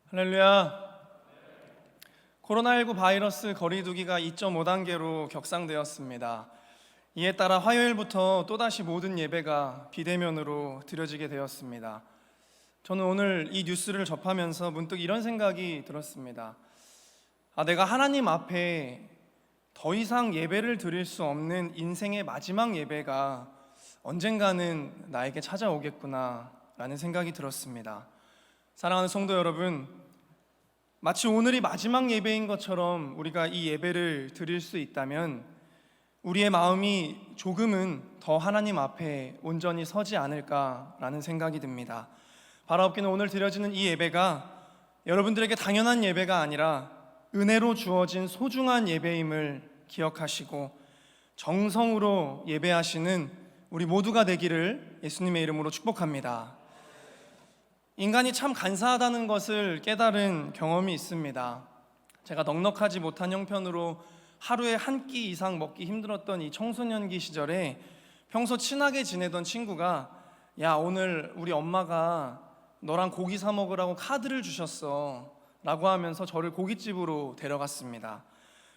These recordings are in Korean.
할렐루야. 코로나19 바이러스 거리두기가 2.5단계로 격상되었습니다. 이에 따라 화요일부터 또다시 모든 예배가 비대면으로 드려지게 되었습니다. 저는 오늘 이 뉴스를 접하면서 문득 이런 생각이 들었습니다. 내가 하나님 앞에 더 이상 예배를 드릴 수 없는 인생의 마지막 예배가 언젠가는 나에게 찾아오겠구나 라는 생각이 들었습니다. 사랑하는 성도 여러분, 마치 오늘이 마지막 예배인 것처럼 우리가 이 예배를 드릴 수 있다면 우리의 마음이 조금은 더 하나님 앞에 온전히 서지 않을까라는 생각이 듭니다. 바라옵기는 오늘 드려지는 이 예배가 여러분들에게 당연한 예배가 아니라 은혜로 주어진 소중한 예배임을 기억하시고 정성으로 예배하시는 우리 모두가 되기를 예수님의 이름으로 축복합니다. 인간이 참 간사하다는 것을 깨달은 경험이 있습니다. 제가 넉넉하지 못한 형편으로 하루에 한 끼 이상 먹기 힘들었던 이 청소년기 시절에 평소 친하게 지내던 친구가 야, 오늘 우리 엄마가 너랑 고기 사 먹으라고 카드를 주셨어 라고 하면서 저를 고깃집으로 데려갔습니다.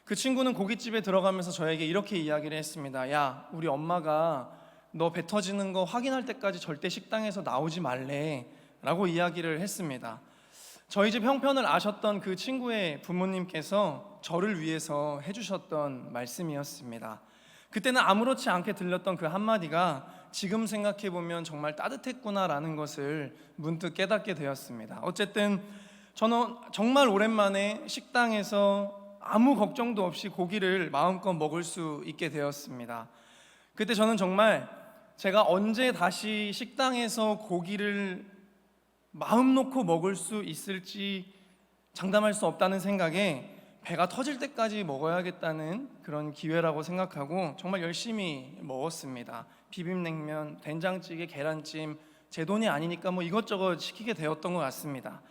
그 친구는 고깃집에 들어가면서 저에게 이렇게 이야기를 했습니다. 야, 우리 엄마가 너 배 터지는 거 확인할 때까지 절대 식당에서 나오지 말래 라고 이야기를 했습니다. 저희 집 형편을 아셨던 그 친구의 부모님께서 저를 위해서 해주셨던 말씀이었습니다. 그때는 아무렇지 않게 들렸던 그 한마디가 지금 생각해보면 정말 따뜻했구나라는 것을 문득 깨닫게 되었습니다. 어쨌든 저는 정말 오랜만에 식당에서 아무 걱정도 없이 고기를 마음껏 먹을 수 있게 되었습니다. 그때 저는 정말 제가 언제 다시 식당에서 고기를 마음 놓고 먹을 수 있을지 장담할 수 없다는 생각에 배가 터질 때까지 먹어야겠다는 그런 기회라고 생각하고 정말 열심히 먹었습니다. 비빔냉면, 된장찌개, 계란찜, 제 돈이 아니니까 이것저것 시키게 되었던 것 같습니다.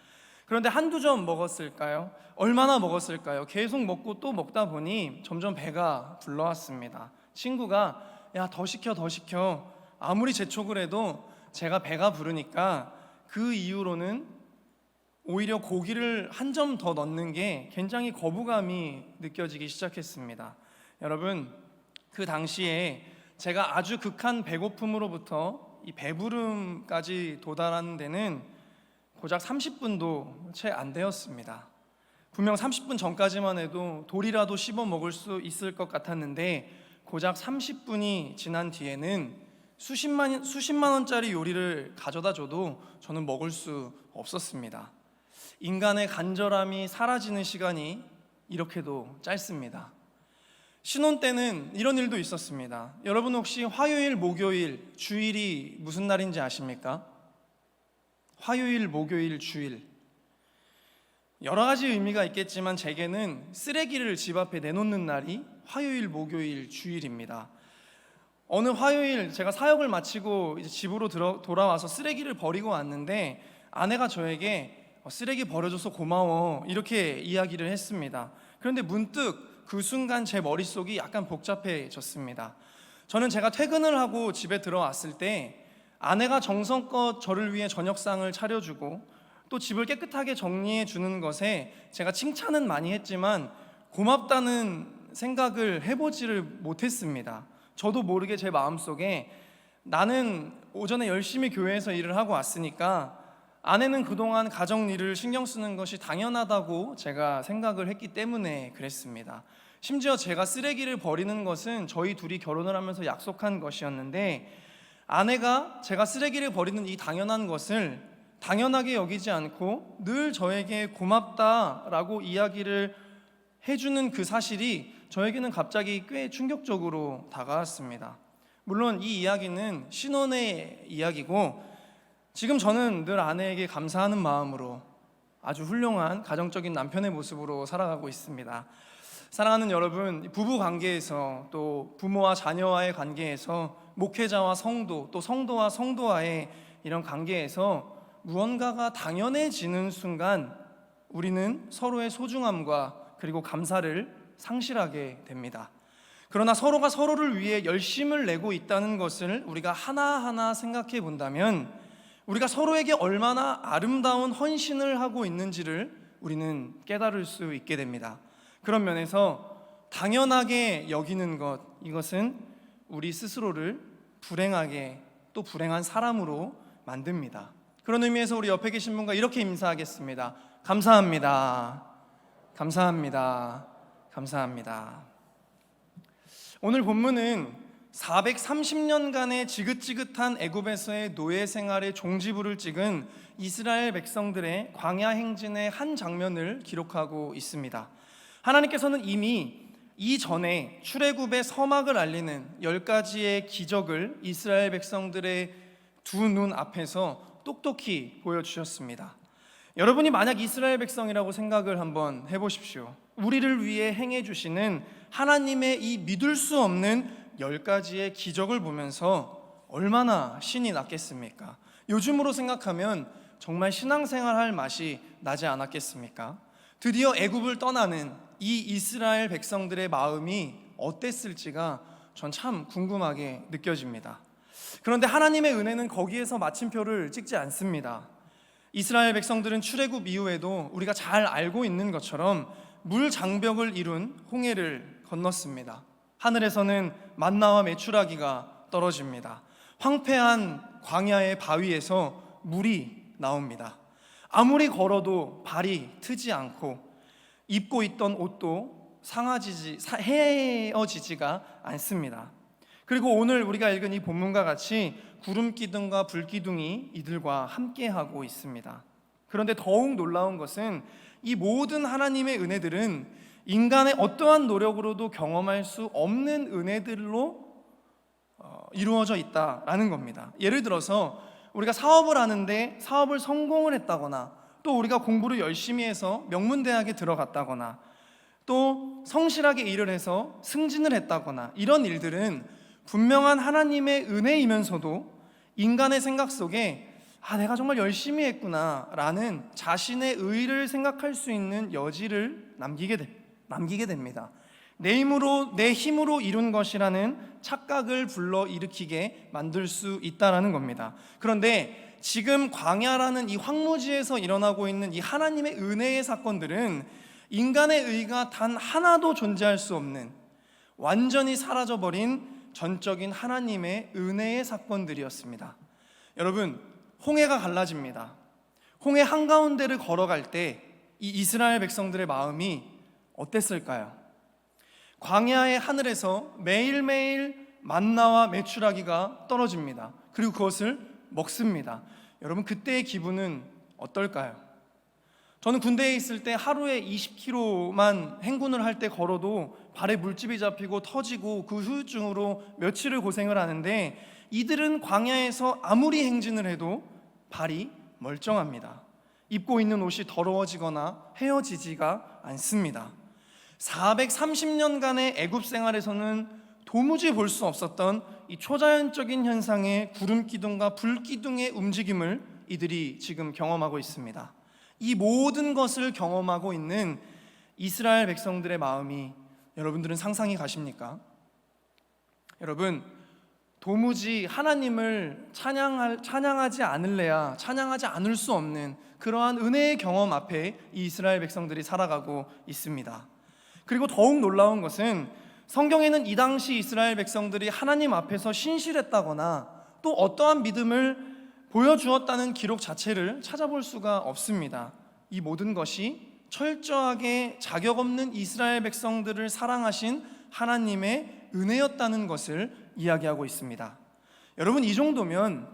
그런데 한두 점 먹었을까요? 얼마나 먹었을까요? 계속 먹고 또 먹다 보니 점점 배가 불러왔습니다. 친구가 야, 더 시켜 더 시켜. 아무리 재촉을 해도 제가 배가 부르니까 그 이후로는 오히려 고기를 한 점 더 넣는 게 굉장히 거부감이 느껴지기 시작했습니다. 여러분, 그 당시에 제가 아주 극한 배고픔으로부터 이 배부름까지 도달하는 데는 고작 30분도 채 안 되었습니다. 분명 30분 전까지만 해도 돌이라도 씹어 먹을 수 있을 것 같았는데 고작 30분이 지난 뒤에는 수십만 원짜리 요리를 가져다 줘도 저는 먹을 수 없었습니다. 인간의 간절함이 사라지는 시간이 이렇게도 짧습니다. 신혼 때는 이런 일도 있었습니다. 여러분 혹시 화요일, 목요일, 주일이 무슨 날인지 아십니까? 화요일, 목요일, 주일. 여러 가지 의미가 있겠지만 제게는 쓰레기를 집 앞에 내놓는 날이 화요일, 목요일, 주일입니다. 어느 화요일 제가 사역을 마치고 이제 집으로 돌아와서 쓰레기를 버리고 왔는데 아내가 저에게 쓰레기 버려줘서 고마워 이렇게 이야기를 했습니다. 그런데 문득 그 순간 제 머릿속이 약간 복잡해졌습니다. 저는 제가 퇴근을 하고 집에 들어왔을 때 아내가 정성껏 저를 위해 저녁상을 차려주고 또 집을 깨끗하게 정리해 주는 것에 제가 칭찬은 많이 했지만 고맙다는 생각을 해보지를 못했습니다. 저도 모르게 제 마음속에 나는 오전에 열심히 교회에서 일을 하고 왔으니까 아내는 그동안 가정 일을 신경 쓰는 것이 당연하다고 제가 생각을 했기 때문에 그랬습니다. 심지어 제가 쓰레기를 버리는 것은 저희 둘이 결혼을 하면서 약속한 것이었는데 아내가 제가 쓰레기를 버리는 이 당연한 것을 당연하게 여기지 않고 늘 저에게 고맙다라고 이야기를 해주는 그 사실이 저에게는 갑자기 꽤 충격적으로 다가왔습니다. 물론 이 이야기는 신혼의 이야기고 지금 저는 늘 아내에게 감사하는 마음으로 아주 훌륭한 가정적인 남편의 모습으로 살아가고 있습니다. 사랑하는 여러분, 부부 관계에서 또 부모와 자녀와의 관계에서 목회자와 성도 또 성도와 성도와의 이런 관계에서 무언가가 당연해지는 순간 우리는 서로의 소중함과 그리고 감사를 상실하게 됩니다. 그러나 서로가 서로를 위해 열심을 내고 있다는 것을 우리가 하나하나 생각해 본다면 우리가 서로에게 얼마나 아름다운 헌신을 하고 있는지를 우리는 깨달을 수 있게 됩니다. 그런 면에서 당연하게 여기는 것, 이것은 우리 스스로를 불행하게 또 불행한 사람으로 만듭니다. 그런 의미에서 우리 옆에 계신 분과 이렇게 인사하겠습니다. 감사합니다. 감사합니다. 감사합니다. 오늘 본문은 430년간의 지긋지긋한 애굽에서의 노예 생활의 종지부를 찍은 이스라엘 백성들의 광야 행진의 한 장면을 기록하고 있습니다. 하나님께서는 이미 이전에 출애굽의 서막을 알리는 10가지의 기적을 이스라엘 백성들의 두 눈 앞에서 똑똑히 보여주셨습니다. 여러분이 만약 이스라엘 백성이라고 생각을 한번 해보십시오. 우리를 위해 행해주시는 하나님의 이 믿을 수 없는 10가지의 기적을 보면서 얼마나 신이 났겠습니까? 요즘으로 생각하면 정말 신앙생활 할 맛이 나지 않았겠습니까? 드디어 애굽을 떠나는 이 이스라엘 백성들의 마음이 어땠을지가 전 참 궁금하게 느껴집니다. 그런데 하나님의 은혜는 거기에서 마침표를 찍지 않습니다. 이스라엘 백성들은 출애굽 이후에도 우리가 잘 알고 있는 것처럼 물 장벽을 이룬 홍해를 건넜습니다. 하늘에서는 만나와 메추라기가 떨어집니다. 황폐한 광야의 바위에서 물이 나옵니다. 아무리 걸어도 발이 트지 않고 입고 있던 옷도 헤어지지가 않습니다. 그리고 오늘 우리가 읽은 이 본문과 같이 구름 기둥과 불 기둥이 이들과 함께하고 있습니다. 그런데 더욱 놀라운 것은 이 모든 하나님의 은혜들은 인간의 어떠한 노력으로도 경험할 수 없는 은혜들로 이루어져 있다라는 겁니다. 예를 들어서 우리가 사업을 하는데 사업을 성공을 했다거나, 또 우리가 공부를 열심히 해서 명문대학에 들어갔다거나, 또 성실하게 일을 해서 승진을 했다거나, 이런 일들은 분명한 하나님의 은혜이면서도 인간의 생각 속에 내가 정말 열심히 했구나 라는 자신의 의의를 생각할 수 있는 여지를 남기게 됩니다. 내 힘으로 이룬 것이라는 착각을 불러일으키게 만들 수 있다는 겁니다. 그런데 지금 광야라는 이 황무지에서 일어나고 있는 이 하나님의 은혜의 사건들은 인간의 의가 단 하나도 존재할 수 없는, 완전히 사라져버린 전적인 하나님의 은혜의 사건들이었습니다. 여러분, 홍해가 갈라집니다. 홍해 한가운데를 걸어갈 때 이 이스라엘 백성들의 마음이 어땠을까요? 광야의 하늘에서 매일매일 만나와 메추라기가 떨어집니다. 그리고 그것을 먹습니다. 여러분, 그때의 기분은 어떨까요? 저는 군대에 있을 때 하루에 20km만 행군을 할 때 걸어도 발에 물집이 잡히고 터지고 그 후유증으로 며칠을 고생을 하는데, 이들은 광야에서 아무리 행진을 해도 발이 멀쩡합니다. 입고 있는 옷이 더러워지거나 헤어지지가 않습니다. 430년간의 애굽 생활에서는 도무지 볼 수 없었던 이 초자연적인 현상의 구름 기둥과 불 기둥의 움직임을 이들이 지금 경험하고 있습니다. 이 모든 것을 경험하고 있는 이스라엘 백성들의 마음이 여러분들은 상상이 가십니까? 여러분, 도무지 하나님을 찬양하지 않을래야 찬양하지 않을 수 없는 그러한 은혜의 경험 앞에 이 이스라엘 백성들이 살아가고 있습니다. 그리고 더욱 놀라운 것은 성경에는 이 당시 이스라엘 백성들이 하나님 앞에서 신실했다거나 또 어떠한 믿음을 보여주었다는 기록 자체를 찾아볼 수가 없습니다. 이 모든 것이 철저하게 자격 없는 이스라엘 백성들을 사랑하신 하나님의 은혜였다는 것을 이야기하고 있습니다. 여러분, 이 정도면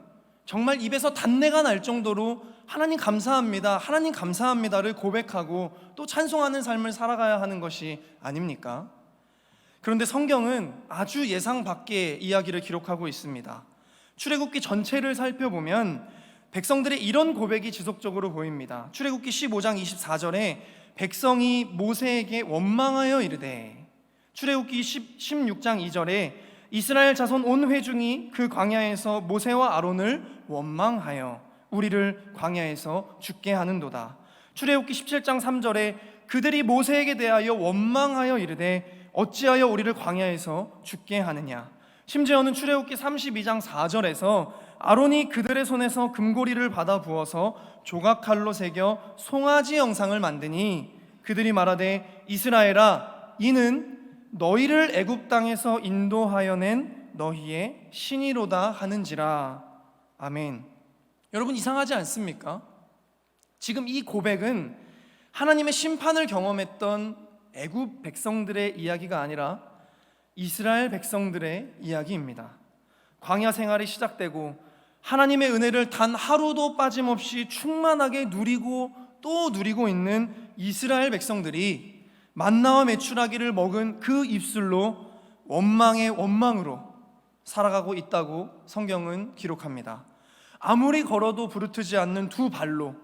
정말 입에서 단내가 날 정도로 하나님 감사합니다, 하나님 감사합니다를 고백하고 또 찬송하는 삶을 살아가야 하는 것이 아닙니까? 그런데 성경은 아주 예상 밖의 이야기를 기록하고 있습니다. 출애굽기 전체를 살펴보면 백성들의 이런 고백이 지속적으로 보입니다. 출애굽기 15장 24절에 백성이 모세에게 원망하여 이르되, 출애굽기 16장 2절에 이스라엘 자손 온 회중이 그 광야에서 모세와 아론을 원망하여 우리를 광야에서 죽게 하는도다. 출애굽기 17장 3절에 그들이 모세에게 대하여 원망하여 이르되 어찌하여 우리를 광야에서 죽게 하느냐. 심지어는 출애굽기 32장 4절에서 아론이 그들의 손에서 금고리를 받아 부어서 조각칼로 새겨 송아지 형상을 만드니 그들이 말하되 이스라엘아 이는 너희를 애굽 땅에서 인도하여 낸 너희의 신이로다 하는지라. 아멘. 여러분, 이상하지 않습니까? 지금 이 고백은 하나님의 심판을 경험했던 애굽 백성들의 이야기가 아니라 이스라엘 백성들의 이야기입니다. 광야 생활이 시작되고 하나님의 은혜를 단 하루도 빠짐없이 충만하게 누리고 또 누리고 있는 이스라엘 백성들이 만나와 메추라기를 먹은 그 입술로 원망의 원망으로 살아가고 있다고 성경은 기록합니다. 아무리 걸어도 부르트지 않는 두 발로,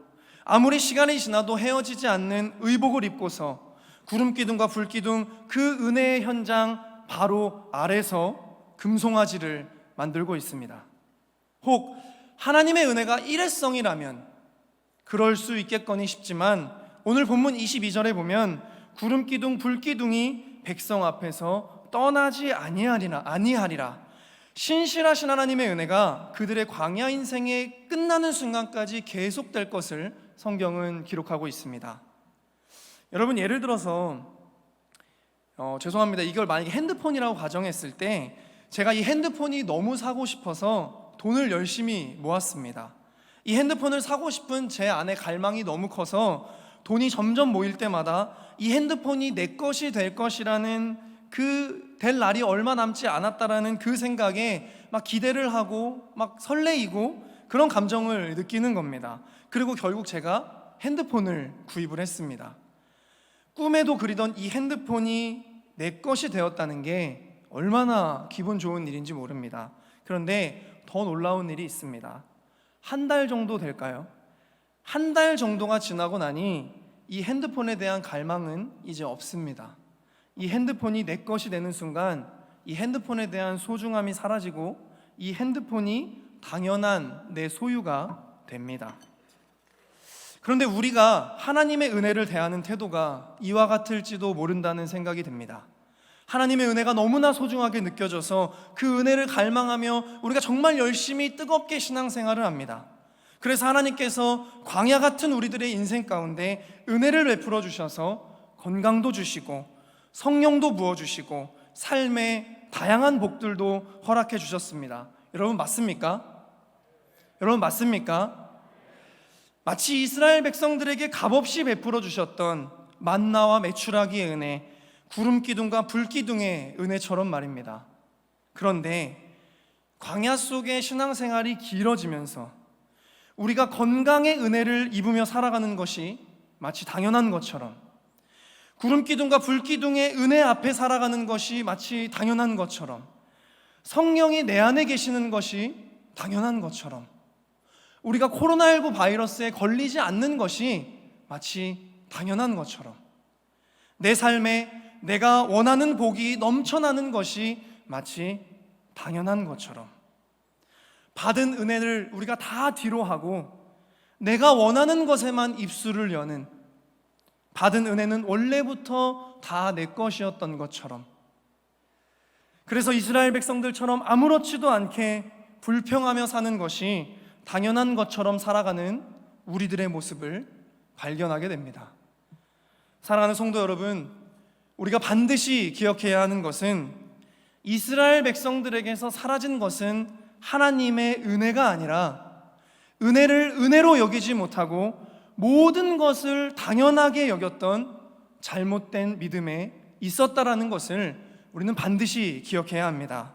아무리 시간이 지나도 헤어지지 않는 의복을 입고서 구름기둥과 불기둥 그 은혜의 현장 바로 아래서 금송아지를 만들고 있습니다. 혹 하나님의 은혜가 일회성이라면 그럴 수 있겠거니 싶지만 오늘 본문 22절에 보면 구름기둥 불기둥이 백성 앞에서 떠나지 아니하리라. 신실하신 하나님의 은혜가 그들의 광야 인생의 끝나는 순간까지 계속될 것을 성경은 기록하고 있습니다. 여러분, 예를 들어서 죄송합니다. 이걸 만약에 핸드폰이라고 가정했을 때 제가 이 핸드폰이 너무 사고 싶어서 돈을 열심히 모았습니다. 이 핸드폰을 사고 싶은 제 안의 갈망이 너무 커서 돈이 점점 모일 때마다 이 핸드폰이 내 것이 될 것이라는 될 날이 얼마 남지 않았다라는 그 생각에 막 기대를 하고 막 설레이고 그런 감정을 느끼는 겁니다. 그리고 결국 제가 핸드폰을 구입을 했습니다. 꿈에도 그리던 이 핸드폰이 내 것이 되었다는 게 얼마나 기분 좋은 일인지 모릅니다. 그런데 더 놀라운 일이 있습니다. 한 달 정도 될까요? 한 달 정도가 지나고 나니 이 핸드폰에 대한 갈망은 이제 없습니다. 이 핸드폰이 내 것이 되는 순간 이 핸드폰에 대한 소중함이 사라지고 이 핸드폰이 당연한 내 소유가 됩니다. 그런데 우리가 하나님의 은혜를 대하는 태도가 이와 같을지도 모른다는 생각이 듭니다. 하나님의 은혜가 너무나 소중하게 느껴져서 그 은혜를 갈망하며 우리가 정말 열심히 뜨겁게 신앙생활을 합니다. 그래서 하나님께서 광야 같은 우리들의 인생 가운데 은혜를 베풀어 주셔서 건강도 주시고 성령도 부어주시고 삶의 다양한 복들도 허락해 주셨습니다. 여러분 맞습니까? 여러분 맞습니까? 마치 이스라엘 백성들에게 값없이 베풀어 주셨던 만나와 메추라기의 은혜, 구름기둥과 불기둥의 은혜처럼 말입니다. 그런데 광야 속의 신앙생활이 길어지면서 우리가 건강의 은혜를 입으며 살아가는 것이 마치 당연한 것처럼, 구름기둥과 불기둥의 은혜 앞에 살아가는 것이 마치 당연한 것처럼, 성령이 내 안에 계시는 것이 당연한 것처럼, 우리가 코로나19 바이러스에 걸리지 않는 것이 마치 당연한 것처럼, 내 삶에 내가 원하는 복이 넘쳐나는 것이 마치 당연한 것처럼, 받은 은혜를 우리가 다 뒤로 하고 내가 원하는 것에만 입술을 여는, 받은 은혜는 원래부터 다 내 것이었던 것처럼, 그래서 이스라엘 백성들처럼 아무렇지도 않게 불평하며 사는 것이 당연한 것처럼 살아가는 우리들의 모습을 발견하게 됩니다. 사랑하는 성도 여러분, 우리가 반드시 기억해야 하는 것은 이스라엘 백성들에게서 사라진 것은 하나님의 은혜가 아니라 은혜를 은혜로 여기지 못하고 모든 것을 당연하게 여겼던 잘못된 믿음에 있었다라는 것을 우리는 반드시 기억해야 합니다.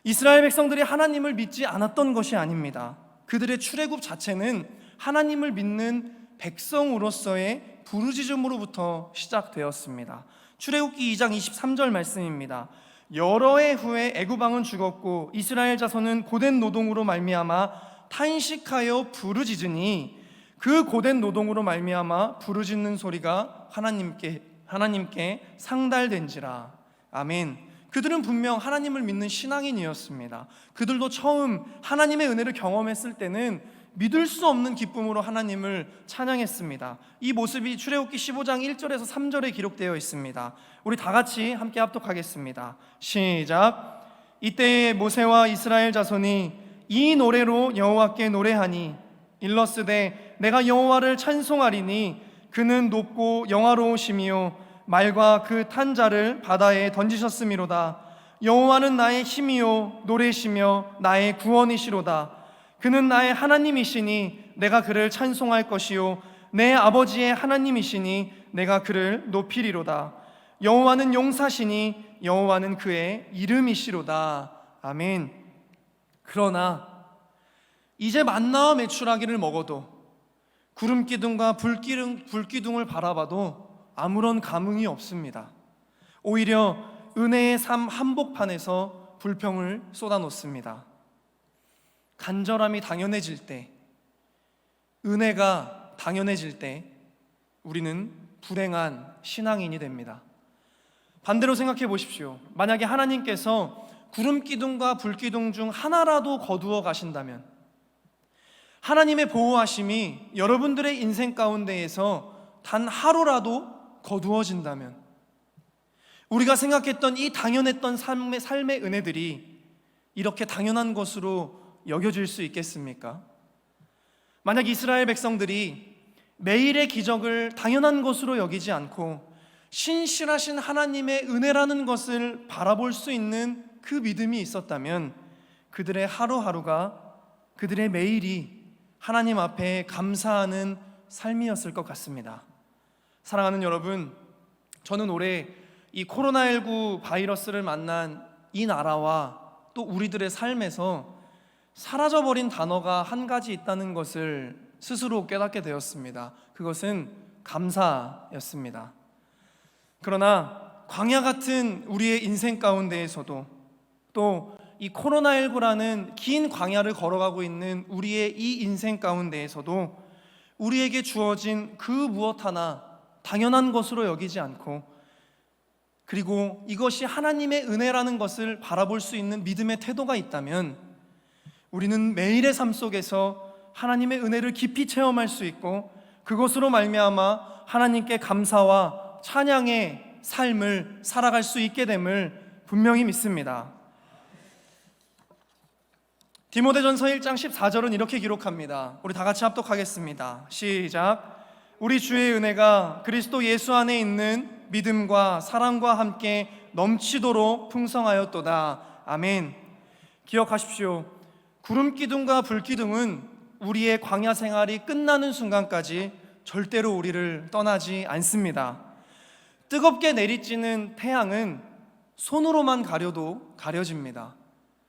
이스라엘 백성들이 하나님을 믿지 않았던 것이 아닙니다. 그들의 출애굽 자체는 하나님을 믿는 백성으로서의 부르짖음으로부터 시작되었습니다. 출애굽기 2장 23절 말씀입니다. 여러 해 후에 애굽 왕은 죽었고 이스라엘 자손은 고된 노동으로 말미암아 탄식하여 부르짖으니 그 고된 노동으로 말미암아 부르짖는 소리가 하나님께 상달된지라. 아멘. 그들은 분명 하나님을 믿는 신앙인이었습니다. 그들도 처음 하나님의 은혜를 경험했을 때는 믿을 수 없는 기쁨으로 하나님을 찬양했습니다. 이 모습이 출애굽기 15장 1절에서 3절에 기록되어 있습니다. 우리 다 같이 함께 합독하겠습니다. 시작. 이때에 모세와 이스라엘 자손이 이 노래로 여호와께 노래하니 일러스되 내가 여호와를 찬송하리니 그는 높고 영화로우시며 말과 그 탄 자를 바다에 던지셨음이로다. 여호와는 나의 힘이요 노래시며 나의 구원이시로다. 그는 나의 하나님이시니 내가 그를 찬송할 것이요 내 아버지의 하나님이시니 내가 그를 높이리로다. 여호와는 용사시니 여호와는 그의 이름이시로다. 아멘. 그러나 이제 만나와 메추라기를 먹어도 구름기둥과 불기둥을 바라봐도 아무런 감흥이 없습니다. 오히려 은혜의 삶 한복판에서 불평을 쏟아놓습니다. 간절함이 당연해질 때, 은혜가 당연해질 때 우리는 불행한 신앙인이 됩니다. 반대로 생각해 보십시오. 만약에 하나님께서 구름기둥과 불기둥 중 하나라도 거두어 가신다면, 하나님의 보호하심이 여러분들의 인생 가운데에서 단 하루라도 거두어진다면, 우리가 생각했던 이 당연했던 삶의 은혜들이 이렇게 당연한 것으로 여겨질 수 있겠습니까? 만약 이스라엘 백성들이 매일의 기적을 당연한 것으로 여기지 않고 신실하신 하나님의 은혜라는 것을 바라볼 수 있는 그 믿음이 있었다면, 그들의 하루하루가, 그들의 매일이 하나님 앞에 감사하는 삶이었을 것 같습니다. 사랑하는 여러분, 저는 올해 이 코로나19 바이러스를 만난 이 나라와 또 우리들의 삶에서 사라져버린 단어가 한 가지 있다는 것을 스스로 깨닫게 되었습니다. 그것은 감사였습니다. 그러나 광야 같은 우리의 인생 가운데에서도, 또 이 코로나19라는 긴 광야를 걸어가고 있는 우리의 이 인생 가운데에서도 우리에게 주어진 그 무엇 하나 당연한 것으로 여기지 않고, 그리고 이것이 하나님의 은혜라는 것을 바라볼 수 있는 믿음의 태도가 있다면, 우리는 매일의 삶 속에서 하나님의 은혜를 깊이 체험할 수 있고, 그것으로 말미암아 하나님께 감사와 찬양의 삶을 살아갈 수 있게 됨을 분명히 믿습니다. 디모데전서 1장 14절은 이렇게 기록합니다. 우리 다 같이 합독하겠습니다. 시작. 우리 주의 은혜가 그리스도 예수 안에 있는 믿음과 사랑과 함께 넘치도록 풍성하였도다. 아멘. 기억하십시오. 구름기둥과 불기둥은 우리의 광야 생활이 끝나는 순간까지 절대로 우리를 떠나지 않습니다. 뜨겁게 내리쬐는 태양은 손으로만 가려도 가려집니다.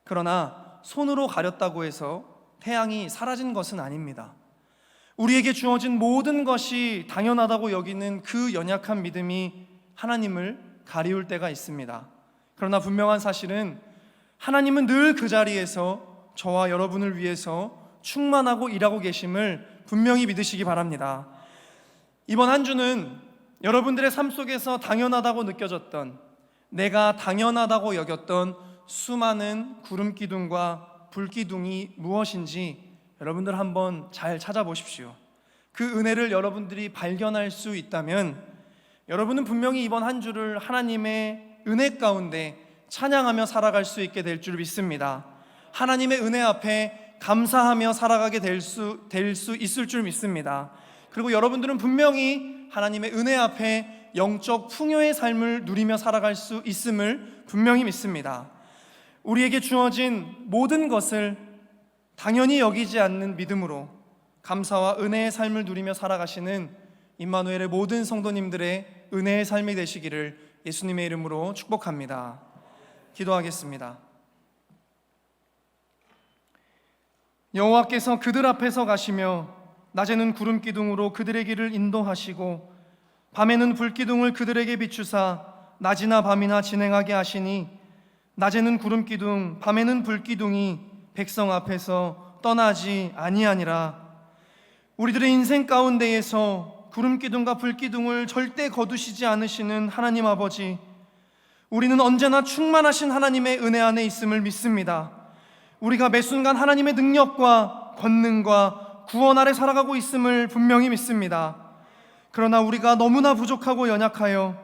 그러나 손으로 가렸다고 해서 태양이 사라진 것은 아닙니다. 우리에게 주어진 모든 것이 당연하다고 여기는 그 연약한 믿음이 하나님을 가리울 때가 있습니다. 그러나 분명한 사실은 하나님은 늘 그 자리에서 저와 여러분을 위해서 충만하고 일하고 계심을 분명히 믿으시기 바랍니다. 이번 한 주는 여러분들의 삶 속에서 당연하다고 느껴졌던, 내가 당연하다고 여겼던 수많은 구름기둥과 불기둥이 무엇인지 여러분들 한번 잘 찾아보십시오. 그 은혜를 여러분들이 발견할 수 있다면 여러분은 분명히 이번 한 주를 하나님의 은혜 가운데 찬양하며 살아갈 수 있게 될 줄 믿습니다. 하나님의 은혜 앞에 감사하며 살아가게 될 수 있을 줄 믿습니다. 그리고 여러분들은 분명히 하나님의 은혜 앞에 영적 풍요의 삶을 누리며 살아갈 수 있음을 분명히 믿습니다. 우리에게 주어진 모든 것을 당연히 여기지 않는 믿음으로 감사와 은혜의 삶을 누리며 살아가시는 임마누엘의 모든 성도님들의 은혜의 삶이 되시기를 예수님의 이름으로 축복합니다. 기도하겠습니다. 여호와께서 그들 앞에서 가시며 낮에는 구름기둥으로 그들의 길을 인도하시고 밤에는 불기둥을 그들에게 비추사 낮이나 밤이나 진행하게 하시니 낮에는 구름기둥 밤에는 불기둥이 백성 앞에서 떠나지 아니하니라. 우리들의 인생 가운데에서 구름기둥과 불기둥을 절대 거두시지 않으시는 하나님 아버지, 우리는 언제나 충만하신 하나님의 은혜 안에 있음을 믿습니다. 우리가 매 순간 하나님의 능력과 권능과 구원 아래 살아가고 있음을 분명히 믿습니다. 그러나 우리가 너무나 부족하고 연약하여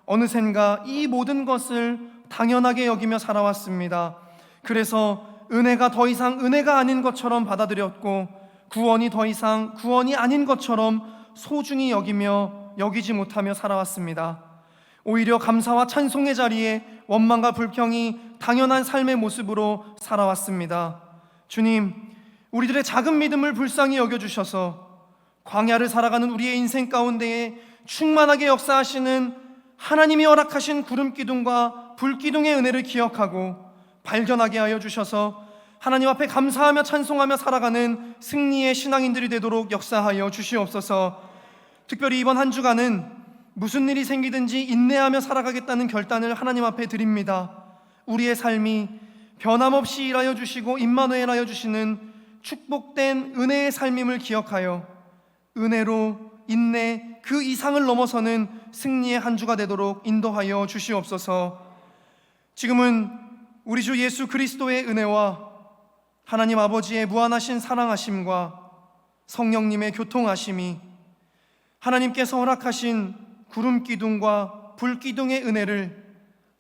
어느샌가 이 모든 것을 당연하게 여기며 살아왔습니다. 그래서 은혜가 더 이상 은혜가 아닌 것처럼 받아들였고, 구원이 더 이상 구원이 아닌 것처럼 소중히 여기지 못하며 살아왔습니다. 오히려 감사와 찬송의 자리에 원망과 불평이 당연한 삶의 모습으로 살아왔습니다. 주님, 우리들의 작은 믿음을 불쌍히 여겨주셔서 광야를 살아가는 우리의 인생 가운데에 충만하게 역사하시는 하나님이 허락하신 구름기둥과 불기둥의 은혜를 기억하고 발견하게 하여 주셔서 하나님 앞에 감사하며 찬송하며 살아가는 승리의 신앙인들이 되도록 역사하여 주시옵소서. 특별히 이번 한 주간은 무슨 일이 생기든지 인내하며 살아가겠다는 결단을 하나님 앞에 드립니다. 우리의 삶이 변함없이 일하여 주시고 임마누엘하여 주시는 축복된 은혜의 삶임을 기억하여 은혜로 인내 그 이상을 넘어서는 승리의 한 주가 되도록 인도하여 주시옵소서. 지금은 우리 주 예수 그리스도의 은혜와 하나님 아버지의 무한하신 사랑하심과 성령님의 교통하심이, 하나님께서 허락하신 구름기둥과 불기둥의 은혜를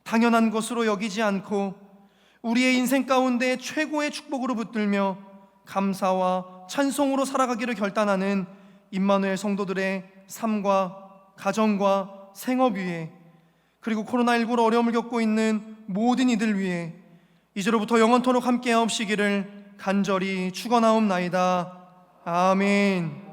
당연한 것으로 여기지 않고 우리의 인생 가운데 최고의 축복으로 붙들며 감사와 찬송으로 살아가기를 결단하는 임마누엘 성도들의 삶과 가정과 생업 위에, 그리고 코로나19로 어려움을 겪고 있는 모든 이들 위에 이제로부터 영원토록 함께하옵시기를 간절히 축원하옵나이다. 아멘.